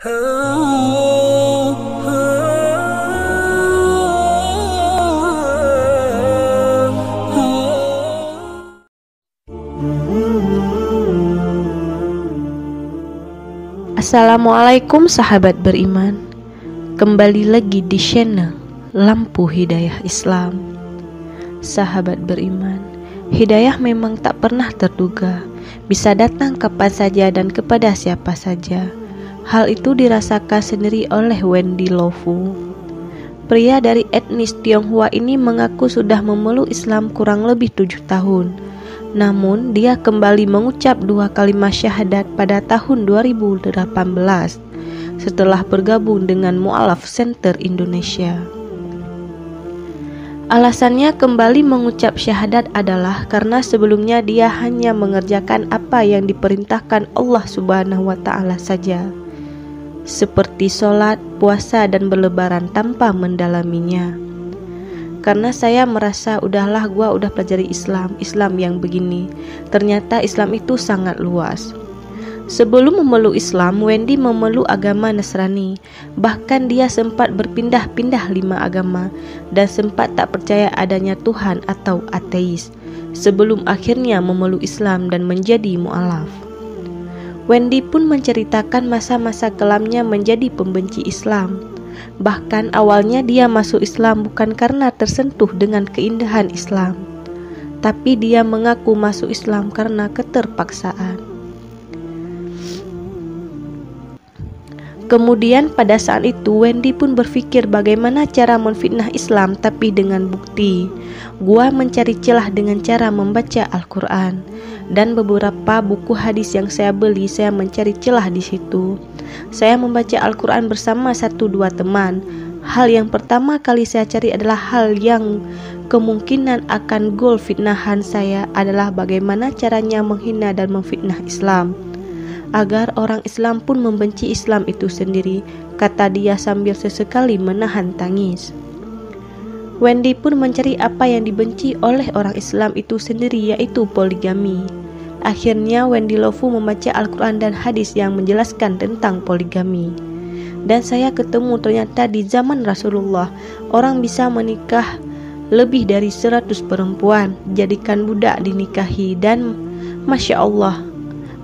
Assalamualaikum sahabat beriman. Kembali lagi di channel Lampu Hidayah Islam. Sahabat beriman, hidayah memang tak pernah terduga, bisa datang kapan saja dan kepada siapa saja. Hal itu dirasakan sendiri oleh Wendy Lofu. Pria dari etnis Tionghoa ini mengaku sudah memeluk Islam kurang lebih 7 tahun. Namun dia kembali mengucap 2 kalimat syahadat pada tahun 2018 setelah bergabung dengan Mu'alaf Center Indonesia. Alasannya kembali mengucap syahadat adalah karena sebelumnya dia hanya mengerjakan apa yang diperintahkan Allah Subhanahu wa Ta'ala saja, seperti sholat, puasa, dan berlebaran tanpa mendalaminya. Karena saya merasa udahlah gua udah pelajari Islam yang begini. Ternyata Islam itu sangat luas. Sebelum memeluk Islam, Wendy memeluk agama Nasrani. Bahkan dia sempat berpindah-pindah 5 agama dan sempat tak percaya adanya Tuhan atau ateis, sebelum akhirnya memeluk Islam dan menjadi mu'alaf. Wendy pun menceritakan masa-masa kelamnya menjadi pembenci Islam. Bahkan awalnya dia masuk Islam bukan karena tersentuh dengan keindahan Islam, tapi dia mengaku masuk Islam karena keterpaksaan. Kemudian pada saat itu Wendy pun berpikir bagaimana cara menfitnah Islam tapi dengan bukti. Gua mencari celah dengan cara membaca Al-Quran, dan beberapa buku hadis yang saya beli saya mencari celah di situ. Saya membaca Al-Quran bersama 1-2 teman. Hal yang pertama kali saya cari adalah hal yang kemungkinan akan goal fitnahan saya adalah bagaimana caranya menghina dan memfitnah Islam, agar orang Islam pun membenci Islam itu sendiri, kata dia sambil sesekali menahan tangis. Wendy pun mencari apa yang dibenci oleh orang Islam itu sendiri, yaitu poligami. Akhirnya Wendy Lofu membaca Al-Quran dan hadis yang menjelaskan tentang poligami. Dan saya ketemu ternyata di zaman Rasulullah, orang bisa menikah lebih dari 100 perempuan, jadikan budak dinikahi, dan Masya Allah,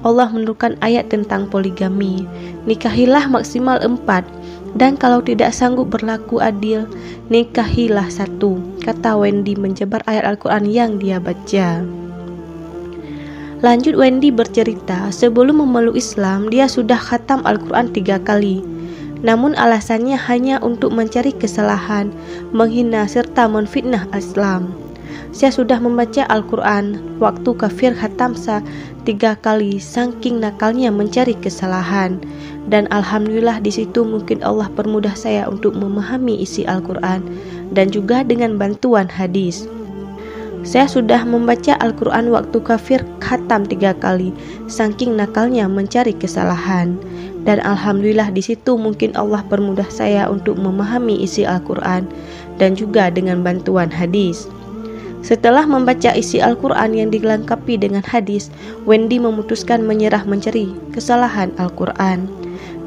Allah menurunkan ayat tentang poligami. Nikahilah maksimal 4, dan kalau tidak sanggup berlaku adil, nikahilah 1, kata Wendy menjabar ayat Al-Quran yang dia baca. Lanjut Wendy bercerita, sebelum memeluk Islam dia sudah khatam Al-Quran 3 kali. Namun alasannya hanya untuk mencari kesalahan, menghina serta menfitnah Islam. Saya sudah membaca Al-Quran waktu kafir khatam 3 kali, saking nakalnya mencari kesalahan. Dan alhamdulillah di situ mungkin Allah permudah saya untuk memahami isi Al-Quran dan juga dengan bantuan hadis. Saya sudah membaca Al-Quran waktu kafir khatam 3 kali, saking nakalnya mencari kesalahan. Dan alhamdulillah di situ mungkin Allah permudah saya untuk memahami isi Al-Quran dan juga dengan bantuan hadis. Setelah membaca isi Al-Quran yang dilengkapi dengan hadis, Wendy memutuskan menyerah mencari kesalahan Al-Quran.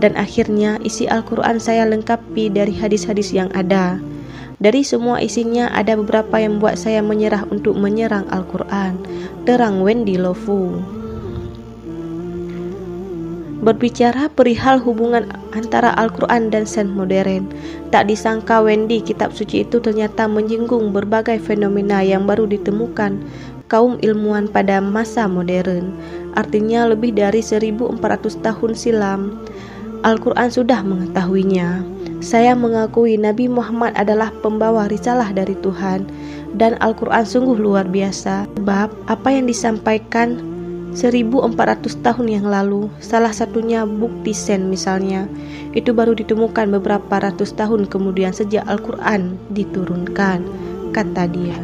Dan akhirnya isi Al-Quran saya lengkapi dari hadis-hadis yang ada. Dari semua isinya ada beberapa yang membuat saya menyerah untuk menyerang Al-Quran, terang Wendy Lofu. Berbicara perihal hubungan antara Al-Quran dan sains modern, tak disangka Wendy kitab suci itu ternyata menyinggung berbagai fenomena yang baru ditemukan kaum ilmuwan pada masa modern. Artinya lebih dari 1400 tahun silam Al-Quran sudah mengetahuinya. Saya mengakui Nabi Muhammad adalah pembawa risalah dari Tuhan, dan Al-Quran sungguh luar biasa. Sebab apa yang disampaikan 1400 tahun yang lalu, salah satunya bukti sains misalnya, itu baru ditemukan beberapa ratus tahun kemudian sejak Al-Quran diturunkan, kata dia.